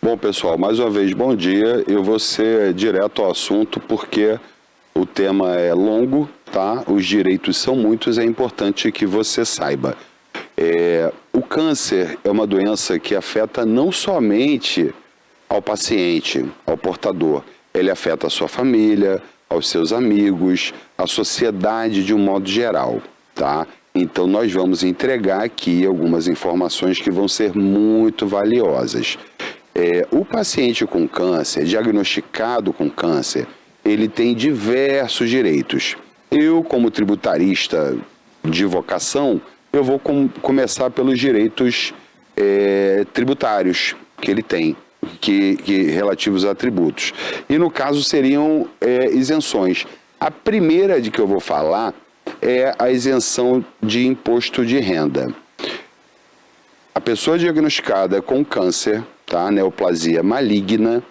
Bom, pessoal, mais uma vez, bom dia. Eu vou ser direto ao assunto porque o tema é longo, tá? Os direitos são muitos, é importante que você saiba. O câncer é uma doença que afeta não somente ao paciente, ao portador. Ele afeta a sua família, aos seus amigos, a sociedade de um modo geral, tá? Então, nós vamos entregar aqui algumas informações que vão ser muito valiosas. O paciente com câncer, diagnosticado com câncer, ele tem diversos direitos. Eu, como tributarista de vocação, eu vou começar pelos direitos tributários que ele tem, que relativos a tributos. E, no caso, seriam isenções. A primeira de que eu vou falar é a isenção de imposto de renda. A pessoa diagnosticada com câncer, tá, neoplasia maligna,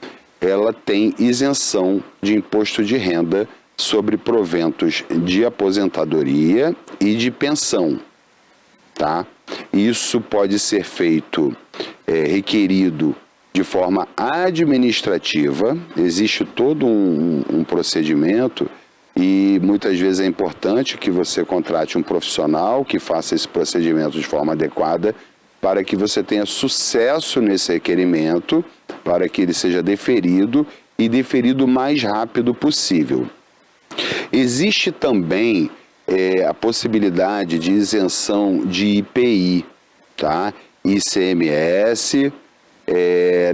ela tem isenção de imposto de renda sobre proventos de aposentadoria e de pensão, tá? Isso pode ser feito, requerido de forma administrativa, existe todo um procedimento e muitas vezes é importante que você contrate um profissional que faça esse procedimento de forma adequada para que você tenha sucesso nesse requerimento, para que ele seja deferido e deferido o mais rápido possível. Existe também a possibilidade de isenção de IPI, tá? ICMS,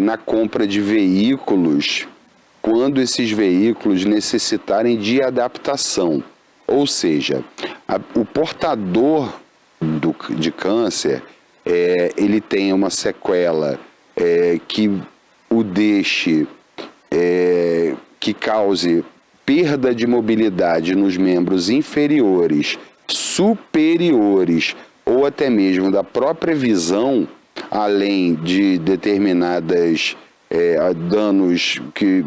na compra de veículos, quando esses veículos necessitarem de adaptação. Ou seja, o portador de câncer, ele tem uma sequela que o deixe, que cause perda de mobilidade nos membros inferiores, superiores ou até mesmo da própria visão, além de determinadas danos que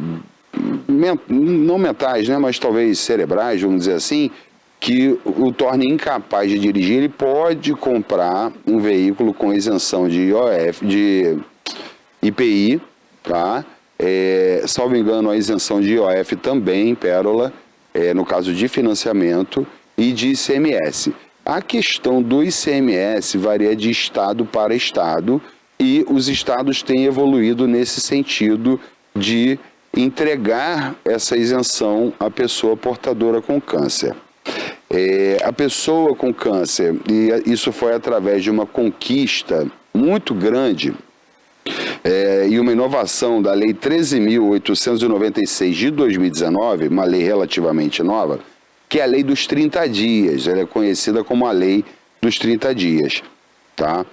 não mentais, né, mas talvez cerebrais, vamos dizer assim, que o torne incapaz de dirigir. Ele pode comprar um veículo com isenção de IPI, tá? Salvo engano, a isenção de IOF também, Pérola, no caso de financiamento, e de ICMS. A questão do ICMS varia de estado para estado e os estados têm evoluído nesse sentido de entregar essa isenção à pessoa portadora com câncer. A pessoa com câncer, e isso foi através de uma conquista muito grande e uma inovação da Lei 13.896 de 2019, uma lei relativamente nova, que é a Lei dos 30 dias, ela é conhecida como a Lei dos 30 dias, tá?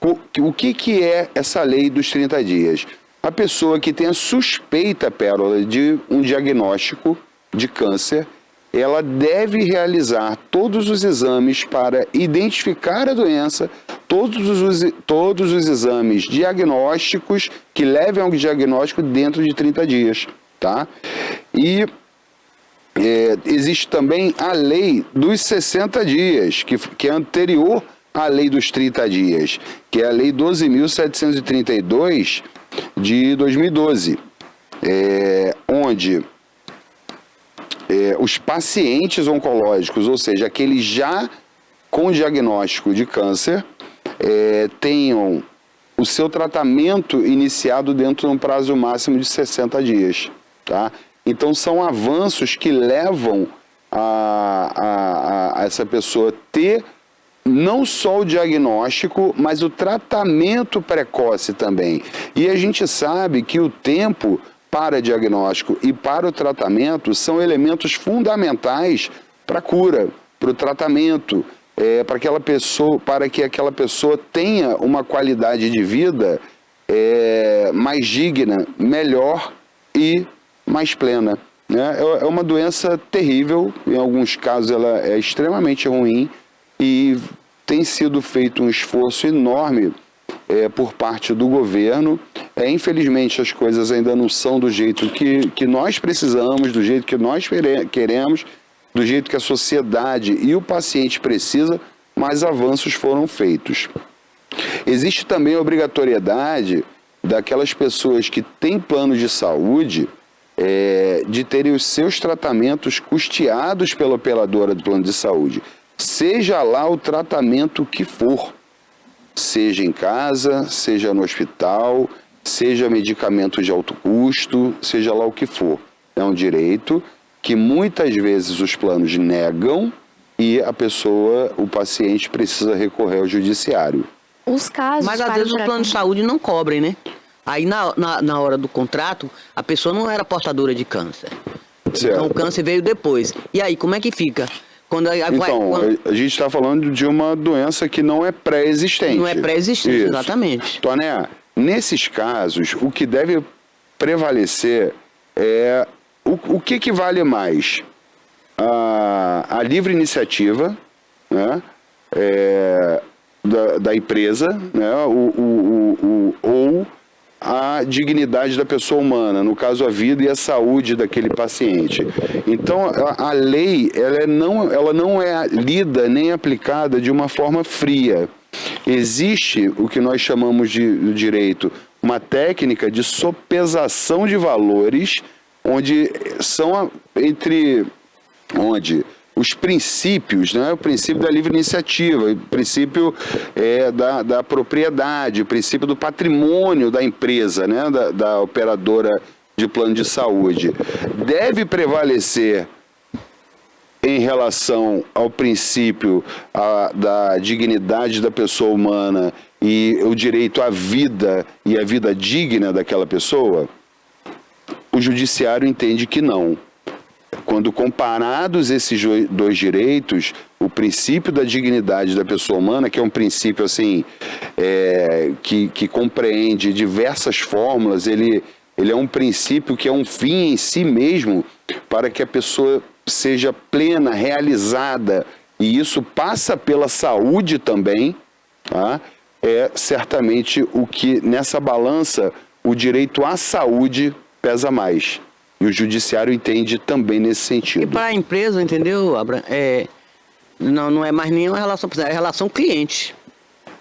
O que é essa Lei dos 30 dias? A pessoa que tem a suspeita, Pérola, de um diagnóstico de câncer, ela deve realizar todos os exames para identificar a doença, todos os exames diagnósticos que levem ao diagnóstico dentro de 30 dias, tá? E existe também a lei dos 60 dias, que é anterior à lei dos 30 dias, que é a lei 12.732 de 2012, onde os pacientes oncológicos, ou seja, aqueles já com diagnóstico de câncer, tenham o seu tratamento iniciado dentro de um prazo máximo de 60 dias, tá? Então, são avanços que levam a essa pessoa ter não só o diagnóstico, mas o tratamento precoce também. E a gente sabe que o tempo para diagnóstico e para o tratamento são elementos fundamentais para a cura, para o tratamento, para que aquela pessoa tenha uma qualidade de vida mais digna, melhor e mais plena, né? É uma doença terrível, em alguns casos ela é extremamente ruim e tem sido feito um esforço enorme por parte do governo. Infelizmente as coisas ainda não são do jeito que nós precisamos, do jeito que nós queremos, do jeito que a sociedade e o paciente precisa, mas avanços foram feitos. Existe também a obrigatoriedade daquelas pessoas que têm plano de saúde de terem os seus tratamentos custeados pela operadora do plano de saúde. Seja lá o tratamento que for, seja em casa, seja no hospital, seja medicamento de alto custo, seja lá o que for. É um direito que muitas vezes os planos negam e a pessoa, o paciente, precisa recorrer ao judiciário. Os casos. Mas às vezes o plano de saúde não cobrem, né? Aí na hora do contrato, a pessoa não era portadora de câncer. Certo. Então o câncer veio depois. E aí, como é que fica? A gente está falando de uma doença que não é pré-existente. Não é pré-existente, exatamente. Toné, nesses casos, o que deve prevalecer é o que vale mais? A livre iniciativa, né, da empresa, né, ou a dignidade da pessoa humana, no caso a vida e a saúde daquele paciente. Então a lei ela não é lida nem aplicada de uma forma fria. Existe o que nós chamamos de direito, uma técnica de sopesação de valores, onde os princípios, né? O princípio da livre iniciativa, o princípio da propriedade, o princípio do patrimônio da empresa, né? Da operadora de plano de saúde, deve prevalecer em relação ao princípio da dignidade da pessoa humana e o direito à vida e à vida digna daquela pessoa. O judiciário entende que não. Quando comparados esses dois direitos, o princípio da dignidade da pessoa humana, que é um princípio assim, que compreende diversas fórmulas, ele é um princípio que é um fim em si mesmo para que a pessoa seja plena, realizada, e isso passa pela saúde também, tá? É certamente o que nessa balança o direito à saúde pesa mais. E o judiciário entende também nesse sentido. E para a empresa, entendeu, Abraham? Não é mais nenhuma relação, é relação cliente.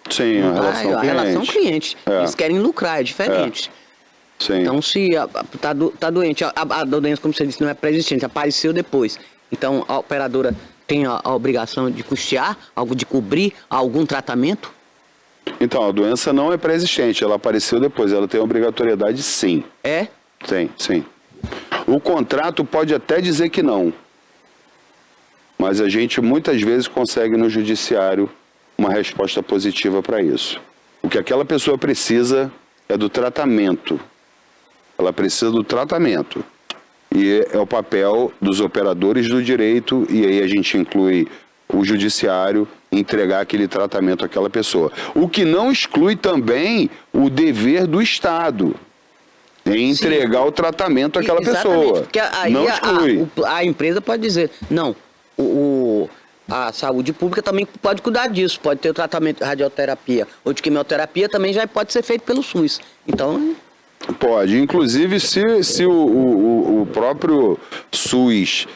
Sim, a relação cliente. Relação cliente. Eles querem lucrar, é diferente. Sim. Então, se tá doente, a doença, como você disse, não é pré-existente, apareceu depois. Então, a operadora tem a obrigação de custear, de cobrir algum tratamento? Então, a doença não é pré-existente, ela apareceu depois, ela tem obrigatoriedade sim. É? Sim. O contrato pode até dizer que não, mas a gente muitas vezes consegue no judiciário uma resposta positiva para isso. O que aquela pessoa precisa é do tratamento. Ela precisa do tratamento. E é o papel dos operadores do direito, e aí a gente inclui o judiciário, entregar aquele tratamento àquela pessoa. O que não exclui também o dever do Estado em entregar o tratamento àquela pessoa. Porque aí não exclui. A empresa pode dizer, não, a saúde pública também pode cuidar disso, pode ter o tratamento de radioterapia ou de quimioterapia, também já pode ser feito pelo SUS. Então... Pode, inclusive se o próprio SUS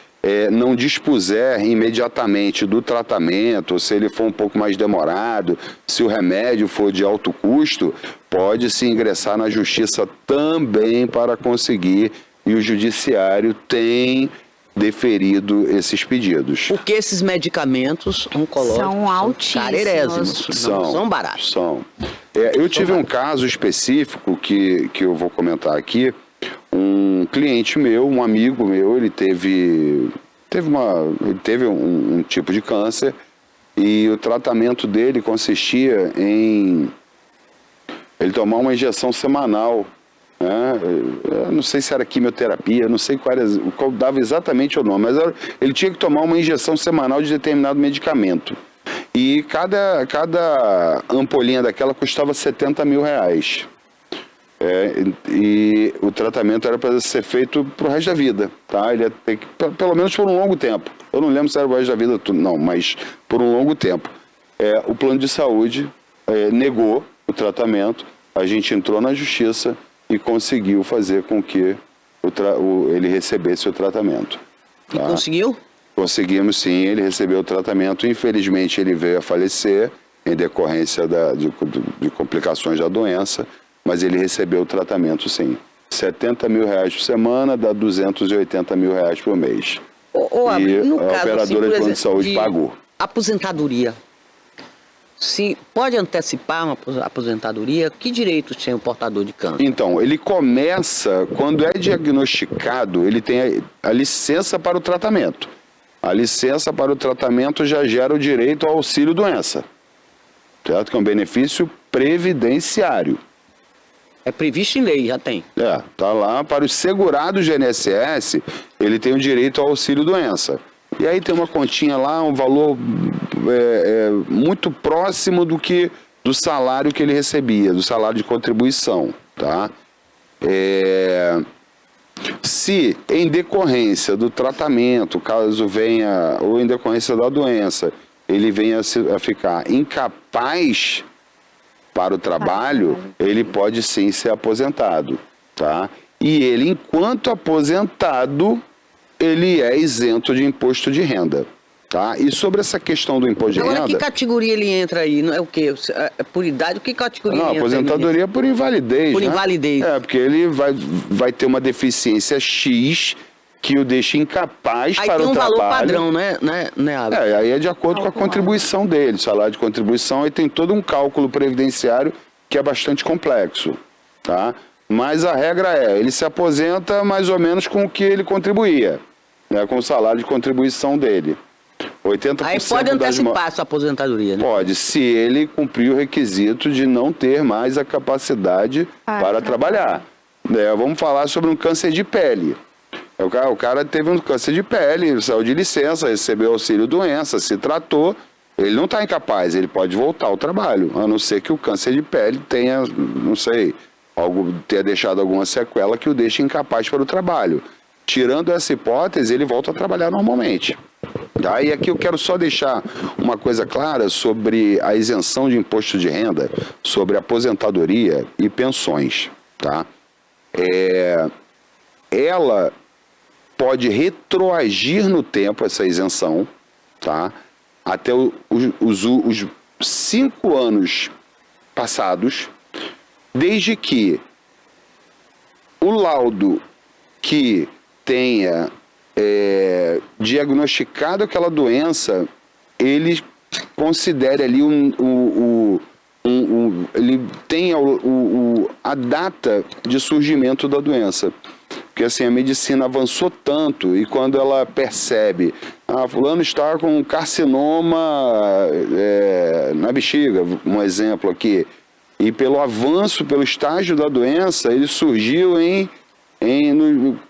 não dispuser imediatamente do tratamento, se ele for um pouco mais demorado, se o remédio for de alto custo, pode se ingressar na justiça também para conseguir, e o judiciário tem deferido esses pedidos. Porque esses medicamentos oncológicos são altíssimos, não são baratos. São. Eu tive um caso específico que eu vou comentar aqui. Um cliente meu, um amigo meu, ele teve um tipo de câncer e o tratamento dele consistia em ele tomar uma injeção semanal. Eu não sei se era quimioterapia, não sei qual dava exatamente o nome, mas ele tinha que tomar uma injeção semanal de determinado medicamento. E cada ampolinha daquela custava R$70 mil. E o tratamento era para ser feito para o resto da vida, tá? Ele ia ter que, pelo menos por um longo tempo. Eu não lembro se era o resto da vida, não, mas por um longo tempo. O plano de saúde negou o tratamento, a gente entrou na justiça e conseguiu fazer com que ele recebesse o tratamento. Tá? E conseguiu? Conseguimos sim, ele recebeu o tratamento. Infelizmente ele veio a falecer em decorrência de complicações da doença, mas ele recebeu o tratamento sim. R$70 mil por semana dá R$280 mil por mês. E no a caso, operadora assim, de plano de exemplo, saúde pagou. Aposentadoria. Se pode antecipar uma aposentadoria, que direitos tem o portador de câncer? Então, ele começa, quando é diagnosticado, ele tem a licença para o tratamento. A licença para o tratamento já gera o direito ao auxílio-doença, certo? Que é um benefício previdenciário. É previsto em lei, já tem. Tá lá. Para os segurados de INSS, ele tem o direito ao auxílio-doença. E aí tem uma continha lá, um valor muito próximo do salário que ele recebia, do salário de contribuição, tá? Se em decorrência do tratamento, caso venha, ou em decorrência da doença, ele venha a ficar incapaz para o trabalho, ele pode sim ser aposentado, tá? E ele, enquanto aposentado, ele é isento de imposto de renda, tá? E sobre essa questão do imposto de Agora, renda... que categoria ele entra aí? Não é o quê? É por idade? Que categoria Não, ele entra aposentadoria por invalidez, por né? invalidez. Porque ele vai ter uma deficiência X que o deixa incapaz aí para o trabalho. Aí tem um valor padrão, né, Abel? Aí é de acordo com a contribuição dele, salário de contribuição, aí tem todo um cálculo previdenciário que é bastante complexo, tá? Mas a regra ele se aposenta mais ou menos com o que ele contribuía, né, com o salário de contribuição dele. 80% aí pode antecipar essa aposentadoria, né? Pode, se ele cumprir o requisito de não ter mais a capacidade para trabalhar. Vamos falar sobre um câncer de pele. O cara teve um câncer de pele, saiu de licença, recebeu auxílio-doença, se tratou, ele não está incapaz, ele pode voltar ao trabalho, a não ser que o câncer de pele tenha, não sei, tenha deixado alguma sequela que o deixe incapaz para o trabalho. Tirando essa hipótese, ele volta a trabalhar normalmente. Tá? E aqui eu quero só deixar uma coisa clara sobre a isenção de imposto de renda, sobre aposentadoria e pensões. Tá? Ela pode retroagir no tempo essa isenção, tá? Até os 5 anos passados, desde que o laudo que tenha diagnosticado aquela doença, ele considere ali ele tenha a data de surgimento da doença. Porque assim, a medicina avançou tanto e quando ela percebe, fulano está com um carcinoma na bexiga, um exemplo aqui, e pelo avanço, pelo estágio da doença, ele surgiu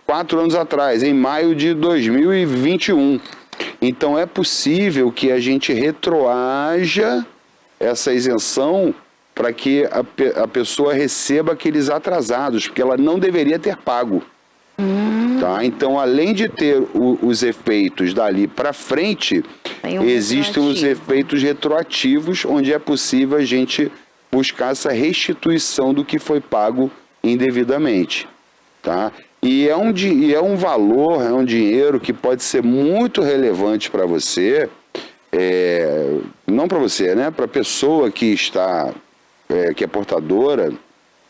4 anos atrás, em maio de 2021. Então é possível que a gente retroaja essa isenção para que a pessoa receba aqueles atrasados, porque ela não deveria ter pago. Tá? Então, além de ter os efeitos dali para frente, existem os efeitos retroativos, onde é possível a gente buscar essa restituição do que foi pago indevidamente. Tá? E é um valor, é um dinheiro que pode ser muito relevante para você, não para você, né? Para a pessoa que que é portadora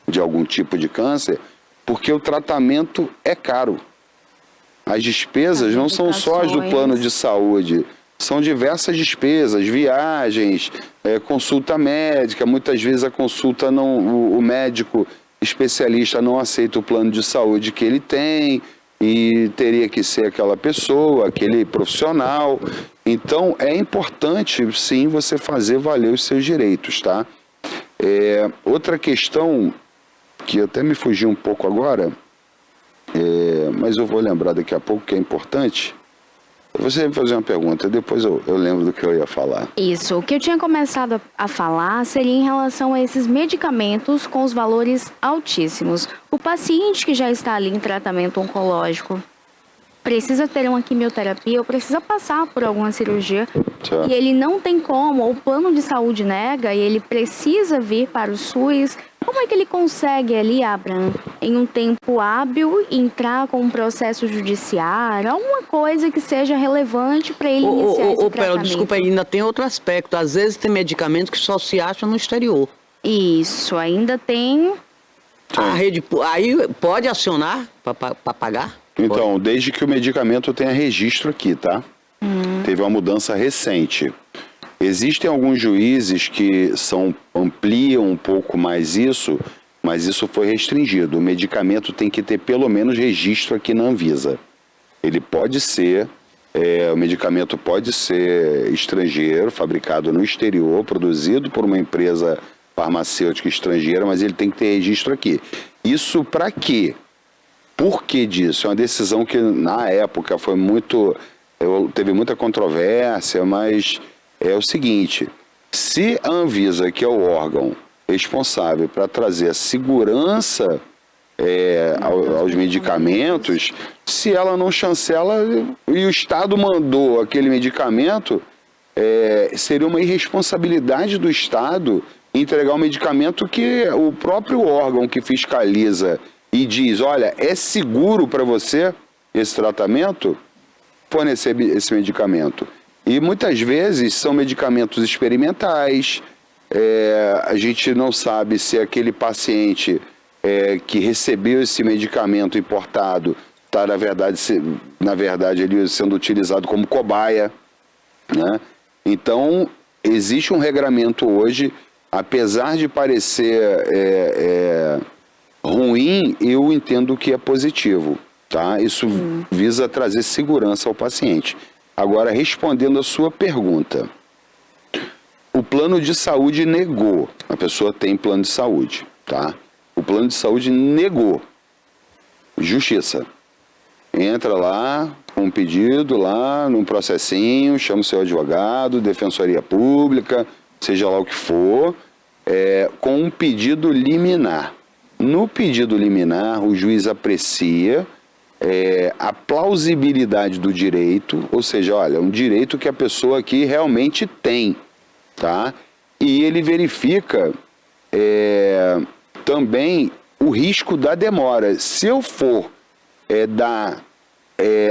de algum tipo de câncer, porque o tratamento é caro. As despesas não são só as do plano de saúde, são diversas despesas, viagens, consulta médica, muitas vezes a consulta o médico especialista não aceita o plano de saúde que ele tem e teria que ser aquela pessoa, aquele profissional. Então é importante sim você fazer valer os seus direitos, tá? Outra questão que até me fugiu um pouco agora, mas eu vou lembrar daqui a pouco que é importante. Você me fazer uma pergunta, depois eu lembro do que eu ia falar. Isso, o que eu tinha começado a falar seria em relação a esses medicamentos com os valores altíssimos. O paciente que já está ali em tratamento oncológico precisa ter uma quimioterapia ou precisa passar por alguma cirurgia, certo, e ele não tem como, ou o plano de saúde nega, e ele precisa vir para o SUS. Como é que ele consegue ali, Abraham, em um tempo hábil, entrar com um processo judiciário, alguma coisa que seja relevante para ele iniciar esse tratamento? Desculpa, ainda tem outro aspecto. Às vezes tem medicamentos que só se acham no exterior. Isso, ainda tem A rede, aí pode acionar para pagar? Então, desde que o medicamento tenha registro aqui, tá? Teve uma mudança recente. Existem alguns juízes que ampliam um pouco mais isso, mas isso foi restringido. O medicamento tem que ter pelo menos registro aqui na Anvisa. Ele pode ser, o medicamento pode ser estrangeiro, fabricado no exterior, produzido por uma empresa farmacêutica estrangeira, mas ele tem que ter registro aqui. Isso para quê? Por que disso? É uma decisão que na época foi teve muita controvérsia, mas é o seguinte: se a Anvisa, que é o órgão responsável para trazer a segurança aos medicamentos, se ela não chancela e o Estado mandou aquele medicamento, seria uma irresponsabilidade do Estado entregar um medicamento que o próprio órgão que fiscaliza e diz, olha, é seguro para você esse tratamento, fornecer esse medicamento. E muitas vezes são medicamentos experimentais, a gente não sabe se aquele paciente que recebeu esse medicamento importado está, na verdade, ele sendo utilizado como cobaia, né? Então, existe um regramento hoje, apesar de parecer ruim, eu entendo que é positivo, tá? Isso visa trazer segurança ao paciente. Agora, respondendo a sua pergunta, o plano de saúde negou, a pessoa tem plano de saúde, tá? O plano de saúde negou. Justiça. Entra lá, com um pedido lá, num processinho, chama o seu advogado, defensoria pública, seja lá o que for, com um pedido liminar. No pedido liminar, o juiz aprecia a plausibilidade do direito, ou seja, olha, um direito que a pessoa aqui realmente tem, tá? E ele verifica também o risco da demora. Se eu for dar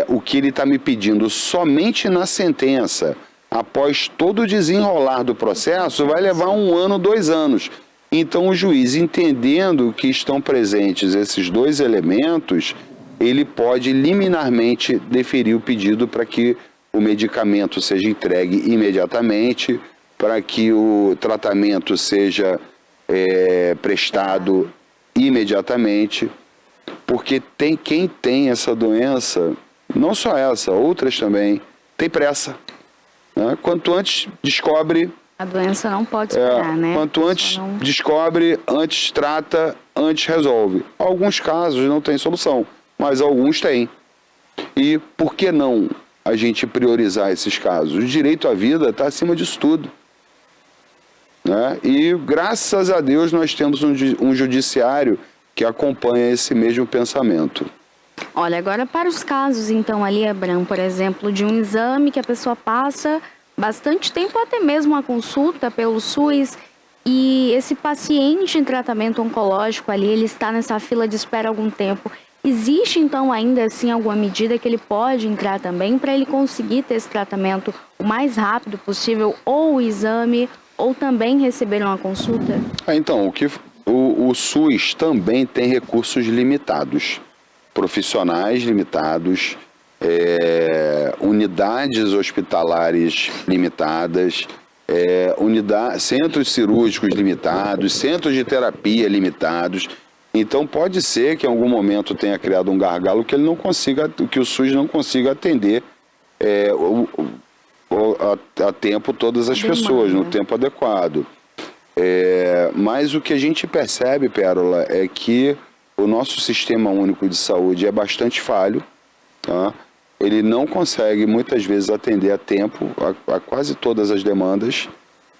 o que ele está me pedindo somente na sentença, após todo o desenrolar do processo, vai levar 1 ano, 2 anos. Então, o juiz, entendendo que estão presentes esses 2 elementos, ele pode liminarmente deferir o pedido para que o medicamento seja entregue imediatamente, para que o tratamento seja prestado imediatamente, porque quem tem essa doença, não só essa, outras também, tem pressa, né? Quanto antes descobre... A doença não pode esperar, né? Quanto antes descobre, antes trata, antes resolve. Alguns casos não tem solução, mas alguns têm. E por que não a gente priorizar esses casos? O direito à vida está acima disso tudo, né? E graças a Deus nós temos um judiciário que acompanha esse mesmo pensamento. Olha, agora para os casos, então, ali, Abrão, por exemplo, de um exame que a pessoa passa bastante tempo, até mesmo a consulta pelo SUS, e esse paciente em tratamento oncológico ali, ele está nessa fila de espera há algum tempo. Existe, então, ainda assim, alguma medida que ele pode entrar também para ele conseguir ter esse tratamento o mais rápido possível, ou o exame, ou também receber uma consulta? Então, o SUS também tem recursos limitados, profissionais limitados, unidades hospitalares limitadas, centros cirúrgicos limitados, centros de terapia limitados. Então pode ser que em algum momento tenha criado um gargalo que que o SUS não consiga atender a tempo todas as pessoas, no tempo adequado. Mas o que a gente percebe, Pérola, é que o nosso sistema único de saúde é bastante falho, tá? Ele não consegue muitas vezes atender a tempo a quase todas as demandas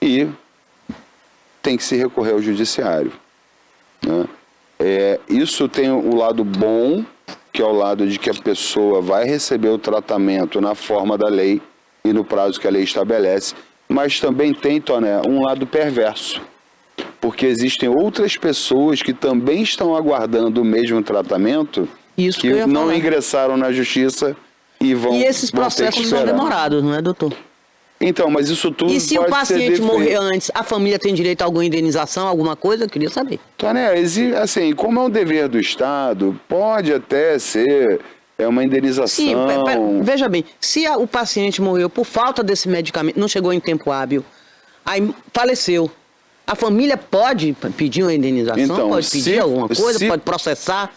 e tem que se recorrer ao judiciário, né? Isso tem o lado bom, que é o lado de que a pessoa vai receber o tratamento na forma da lei e no prazo que a lei estabelece, mas também tem, Toné, um lado perverso, porque existem outras pessoas que também estão aguardando o mesmo tratamento, que não ingressaram na justiça e vão... E esses processos são demorados, não é, doutor? Então, mas isso tudo E se o pode paciente ser morrer antes, a família tem direito a alguma indenização, alguma coisa? Eu queria saber. Toné, assim, como é um dever do Estado, pode até ser uma indenização. Sim, veja bem, se o paciente morreu por falta desse medicamento, não chegou em tempo hábil, aí faleceu, a família pode pedir uma indenização, Então, pode pedir alguma coisa, pode processar?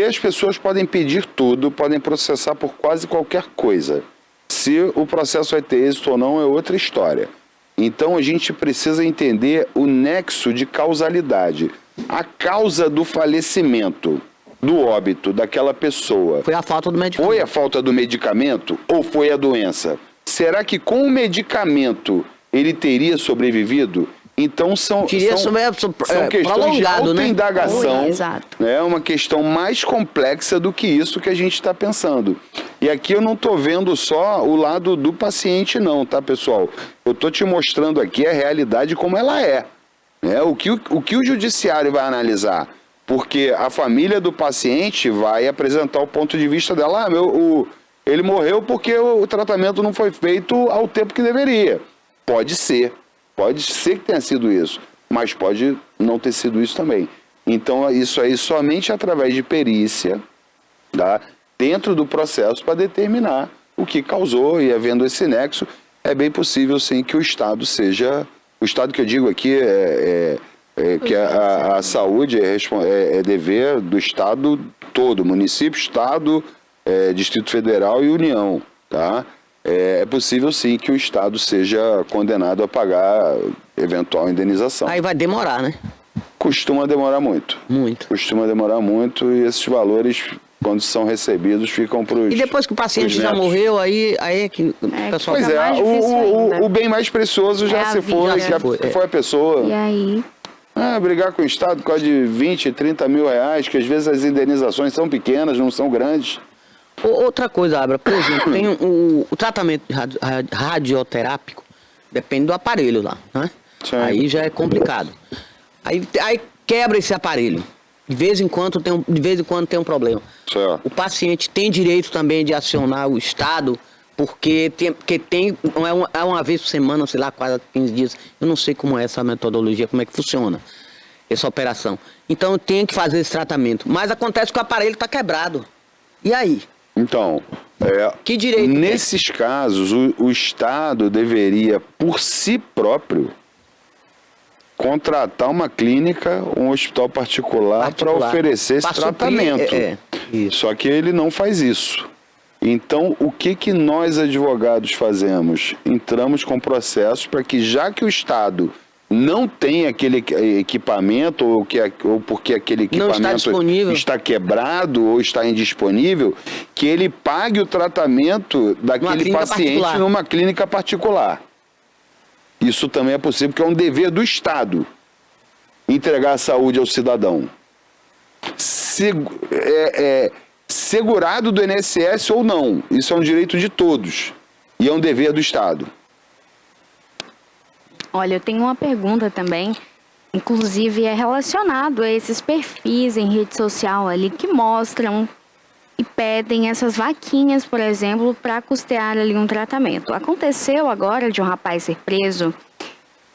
As pessoas podem pedir tudo, podem processar por quase qualquer coisa. Se o processo vai ter êxito ou não é outra história. Então a gente precisa entender o nexo de causalidade. A causa do falecimento, do óbito daquela pessoa. Foi a falta do medicamento. Foi a falta do medicamento ou foi a doença? Será que com o medicamento ele teria sobrevivido? Então são questões de alta indagação, né? Uma questão mais complexa do que isso que a gente está pensando. E aqui eu não estou vendo só o lado do paciente não, tá, pessoal? Eu estou te mostrando aqui a realidade como ela é. Né? O que o judiciário vai analisar? Porque a família do paciente vai apresentar o ponto de vista dela. Ele morreu porque o tratamento não foi feito ao tempo que deveria. Pode ser que tenha sido isso, mas pode não ter sido isso também. Então, isso aí somente através de perícia, tá? Dentro do processo para determinar o que causou, e havendo esse nexo, é bem possível sim que o Estado seja... O Estado que eu digo aqui que a saúde é dever do Estado todo, município, Estado, Distrito Federal e União, tá? É possível sim que o Estado seja condenado a pagar eventual indenização. Aí vai demorar, né? Costuma demorar muito. Muito. Costuma demorar muito e esses valores, quando são recebidos, ficam para os... E depois que o paciente já morreu, aí é que o pessoal... Pois é, o bem mais precioso já se foi, que foi a pessoa. E aí... brigar com o Estado por causa de 20, 30 mil reais, que às vezes as indenizações são pequenas, não são grandes. Outra coisa, Abra, por exemplo, tem o tratamento radioterápico, depende do aparelho lá, né? Sim. Aí já é complicado. Aí quebra esse aparelho. De vez em quando tem um problema. Certo. O paciente tem direito também de acionar o Estado, porque é uma vez por semana, sei lá, quase 15 dias. Eu não sei como é essa metodologia, como é que funciona essa operação. Então eu tenho que fazer esse tratamento. Mas acontece que o aparelho está quebrado. E aí? Então, que direito nesses casos, o Estado deveria, por si próprio, contratar uma clínica, um hospital particular para oferecer esse tratamento. Só que ele não faz isso. Então, o que nós advogados fazemos? Entramos com processos para que, já que o Estado não tem aquele equipamento ou porque aquele equipamento está quebrado ou está indisponível, que ele pague o tratamento daquele paciente numa clínica particular. Isso também é possível, porque é um dever do Estado entregar a saúde ao cidadão. Segurado do INSS ou não, isso é um direito de todos e é um dever do Estado. Olha, eu tenho uma pergunta também, inclusive é relacionado a esses perfis em rede social ali que mostram e pedem essas vaquinhas, por exemplo, para custear ali um tratamento. Aconteceu agora de um rapaz ser preso,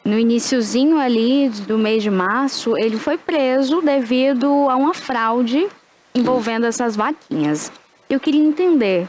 no iniciozinho ali do mês de março, ele foi preso devido a uma fraude envolvendo essas vaquinhas. Eu queria entender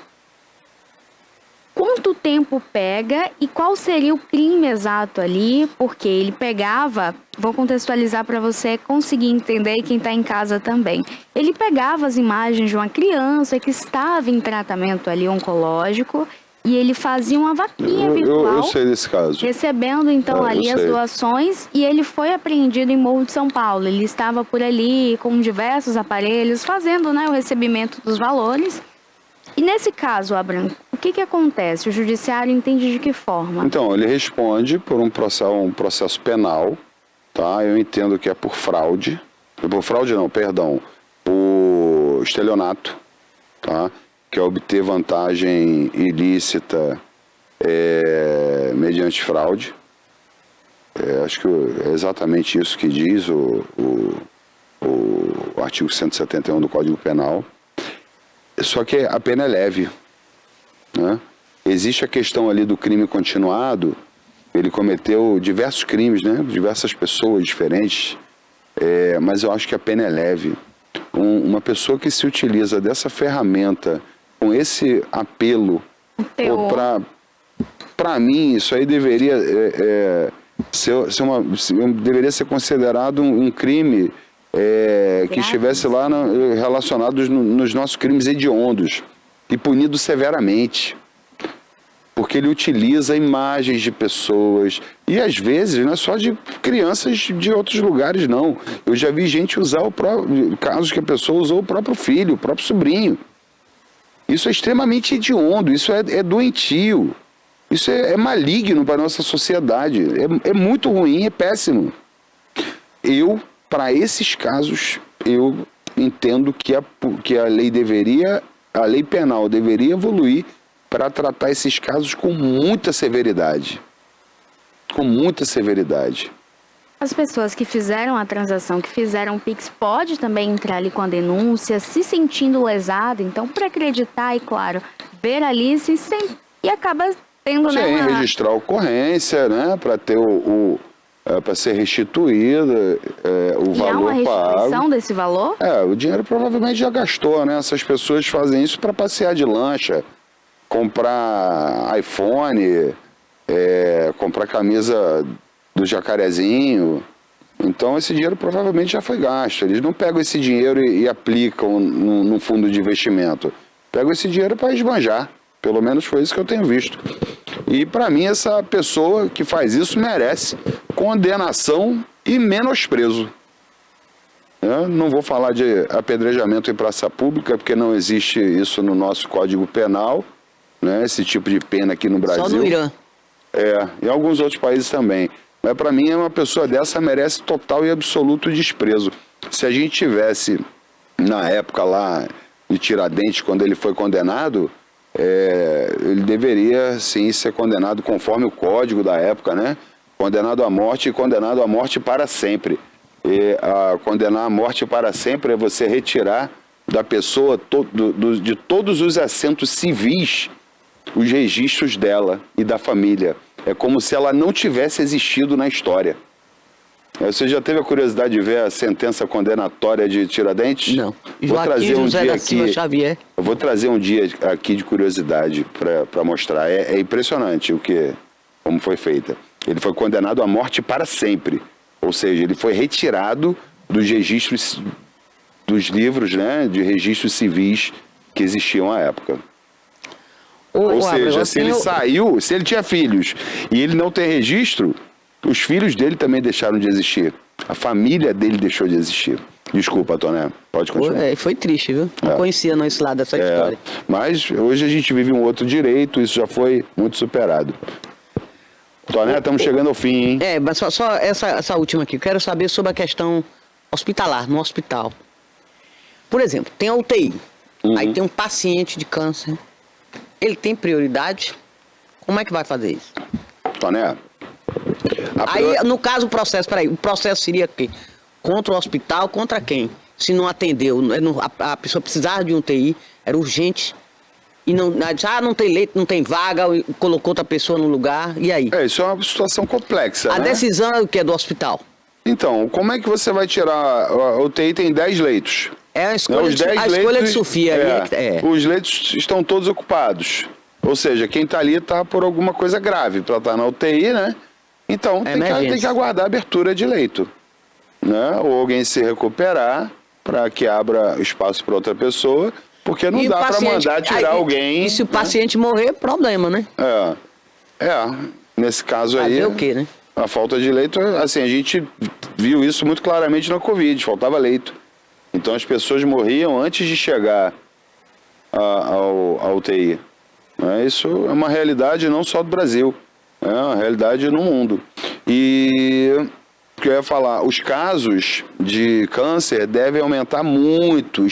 quanto tempo pega e qual seria o crime exato ali, porque ele pegava, vou contextualizar para você conseguir entender e quem está em casa também. Ele pegava as imagens de uma criança que estava em tratamento ali oncológico e ele fazia uma vaquinha virtual. Eu sei desse caso. Recebendo então ali as doações e ele foi apreendido em Morro de São Paulo. Ele estava por ali com diversos aparelhos fazendo o recebimento dos valores. E nesse caso, Abraham, o que acontece? O judiciário entende de que forma? Então, ele responde por um processo penal, tá? Eu entendo que é por fraude. Por fraude não, perdão. Por estelionato, tá? Que é obter vantagem ilícita mediante fraude. Acho que é exatamente isso que diz o artigo 171 do Código Penal. Só que a pena é leve, né? Existe a questão ali do crime continuado, Ele cometeu diversos crimes, né? Diversas pessoas diferentes, mas eu acho que a pena é leve. Uma pessoa que se utiliza dessa ferramenta com esse apelo, para mim, isso aí deveria deveria ser considerado um crime que estivesse lá relacionado nos nossos crimes hediondos e punido severamente. Porque ele utiliza imagens de pessoas, e às vezes não é só de crianças de outros lugares, não. Eu já vi gente usar casos que a pessoa usou o próprio filho, o próprio sobrinho. Isso é extremamente hediondo, isso é doentio, isso é maligno para a nossa sociedade, é muito ruim, é péssimo. Para esses casos, eu entendo que a lei penal deveria evoluir para tratar esses casos com muita severidade. Com muita severidade. As pessoas que fizeram a transação, que fizeram o Pix, pode também entrar ali com a denúncia, se sentindo lesado, então, para acreditar e, claro, ver ali e acaba tendo, Sim, registrar a ocorrência, né, para ter para ser restituída o valor pago. E há uma restituição desse valor? O dinheiro provavelmente já gastou, né? Essas pessoas fazem isso para passear de lancha, comprar iPhone, comprar camisa do Jacarezinho. Então esse dinheiro provavelmente já foi gasto. Eles não pegam esse dinheiro e aplicam no fundo de investimento. Pegam esse dinheiro para esbanjar. Pelo menos foi isso que eu tenho visto. E para mim essa pessoa que faz isso merece condenação e menosprezo. Eu não vou falar de apedrejamento em praça pública, porque não existe isso no nosso Código Penal, né? Esse tipo de pena aqui no Brasil. Só no Irã. E alguns outros países também. Mas para mim, uma pessoa dessa merece total e absoluto desprezo. Se a gente tivesse, na época lá de Tiradentes, quando ele foi condenado, ele deveria sim ser condenado conforme o código da época, né? Condenado à morte e condenado à morte para sempre. Condenar à morte para sempre é você retirar da pessoa, de todos os assentos civis, os registros dela e da família. É como se ela não tivesse existido na história. Você já teve a curiosidade de ver a sentença condenatória de Tiradentes? Não. Vou trazer um dia aqui. Xavier. Eu vou trazer um dia aqui de curiosidade para mostrar. É impressionante como foi feita. Ele foi condenado à morte para sempre. Ou seja, ele foi retirado dos registros, dos livros, né, de registros civis que existiam à época. Ou seja, se ele saiu, se ele tinha filhos e ele não tem registro, os filhos dele também deixaram de existir. A família dele deixou de existir. Desculpa, Toné, pode continuar. Foi triste, viu? Não conhecia não esse lado dessa história. Mas hoje a gente vive um outro direito, isso já foi muito superado. Toné, estamos chegando ao fim, hein? Mas só essa última aqui. Eu quero saber sobre a questão hospitalar, no hospital. Por exemplo, tem a UTI. Aí tem um paciente de câncer. Ele tem prioridade? Como é que vai fazer isso? Toné. Aí, no caso, o processo seria o quê? Contra o hospital, contra quem? Se não atendeu, a pessoa precisava de um UTI, era urgente, e não tem leito, não tem vaga, colocou outra pessoa no lugar, e aí? Isso é uma situação complexa, A decisão é o que? É do hospital? Então, como é que você vai tirar... A UTI tem 10 leitos. A escolha de Sofia. Os leitos estão todos ocupados. Ou seja, quem está ali está por alguma coisa grave para estar na UTI, né? Então, tem que aguardar a abertura de leito. Né? Ou alguém se recuperar para que abra espaço para outra pessoa, porque não dá para mandar tirar alguém... E se o paciente morrer, problema, né? Nesse caso aí... Fazer o quê, né? A falta de leito, assim, a gente viu isso muito claramente na Covid, faltava leito. Então as pessoas morriam antes de chegar à UTI. Isso é uma realidade não só do Brasil, é uma realidade no mundo. E o que eu ia falar, os casos de câncer devem aumentar muito.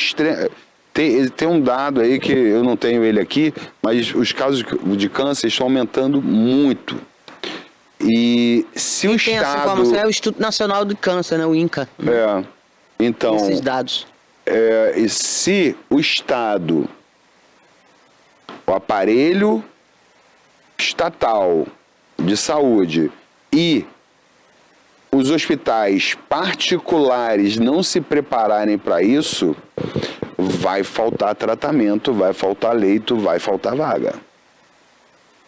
Tem um dado aí que eu não tenho ele aqui, mas os casos de câncer estão aumentando muito. E se o Estado... Essa informação é o Instituto Nacional de Câncer, né? O INCA. Então... Esses dados. E se o Estado, o aparelho estatal de saúde e os hospitais particulares não se prepararem para isso, vai faltar tratamento, vai faltar leito, vai faltar vaga.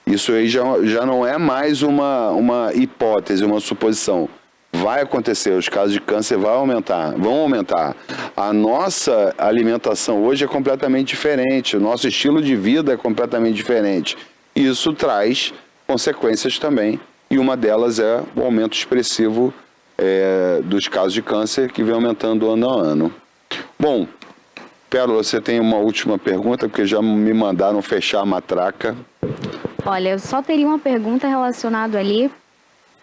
Isso aí já não é mais uma hipótese, uma suposição. Vai acontecer, os casos de câncer vão aumentar. A nossa alimentação hoje é completamente diferente, o nosso estilo de vida é completamente diferente. Isso traz consequências também, e uma delas é o aumento expressivo dos casos de câncer, que vem aumentando ano a ano. Bom, Pérola, você tem uma última pergunta, porque já me mandaram fechar a matraca. Olha, eu só teria uma pergunta relacionada ali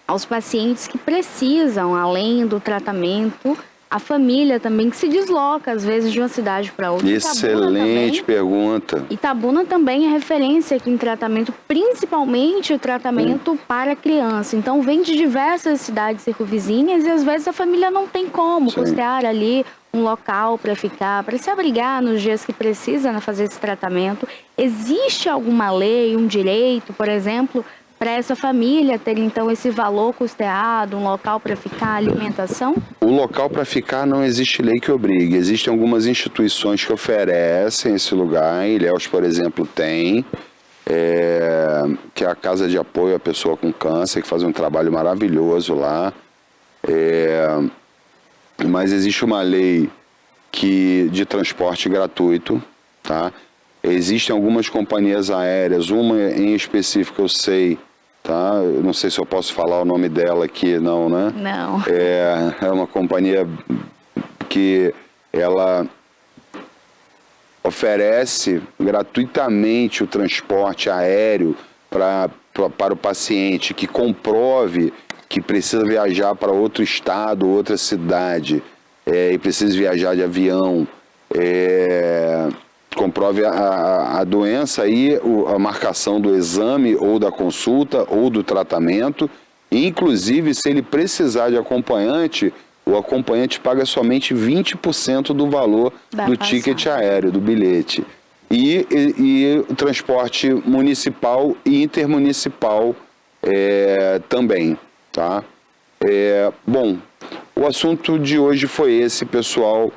aos pacientes que precisam, além do tratamento, a família também que se desloca, às vezes, de uma cidade para outra. Excelente pergunta. Itabuna também é referência aqui em tratamento, principalmente o tratamento para criança. Então, vem de diversas cidades circunvizinhas e, às vezes, a família não tem como custear ali um local para ficar, para se abrigar nos dias que precisa, fazer esse tratamento. Existe alguma lei, um direito, por exemplo, para essa família ter, então, esse valor custeado, um local para ficar, alimentação? O local para ficar não existe lei que obrigue. Existem algumas instituições que oferecem esse lugar. Em Ilhéus, por exemplo, tem, que é a Casa de Apoio à Pessoa com Câncer, que faz um trabalho maravilhoso lá. Mas existe uma lei de transporte gratuito, tá? Existem algumas companhias aéreas, uma em específico eu sei, tá? Eu não sei se eu posso falar o nome dela aqui, não, né? Não. É uma companhia que ela oferece gratuitamente o transporte aéreo para o paciente que comprove que precisa viajar para outro estado, outra cidade, e precisa viajar de avião, comprove a doença e a marcação do exame ou da consulta ou do tratamento. Inclusive, se ele precisar de acompanhante, o acompanhante paga somente 20% do valor do ticket aéreo, do bilhete. E o transporte municipal e intermunicipal também, tá? Bom, o assunto de hoje foi esse, pessoal.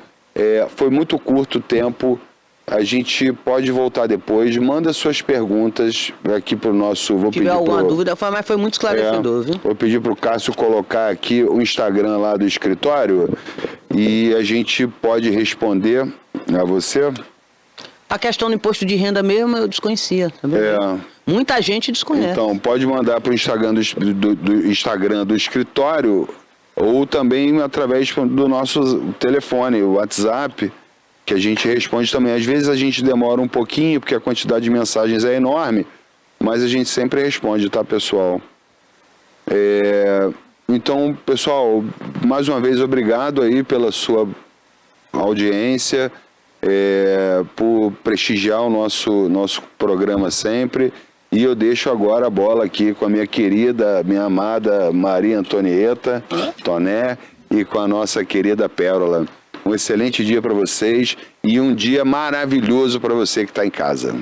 Foi muito curto o tempo. A gente pode voltar depois. Manda suas perguntas aqui para o nosso... Se tiver alguma dúvida, mas foi muito esclarecedor, viu? Vou pedir para o Cássio colocar aqui o Instagram lá do escritório e a gente pode responder a você. A questão do imposto de renda mesmo eu desconhecia, tá vendo? Muita gente desconhece. Então, pode mandar para o Instagram do Instagram do escritório ou também através do nosso telefone, o WhatsApp, que a gente responde também. Às vezes a gente demora um pouquinho, porque a quantidade de mensagens é enorme, mas a gente sempre responde, tá, pessoal? Então, pessoal, mais uma vez, obrigado aí pela sua audiência, por prestigiar o nosso programa sempre. E eu deixo agora a bola aqui com a minha querida, minha amada Maria Antonieta Toné e com a nossa querida Pérola. Um excelente dia para vocês e um dia maravilhoso para você que está em casa.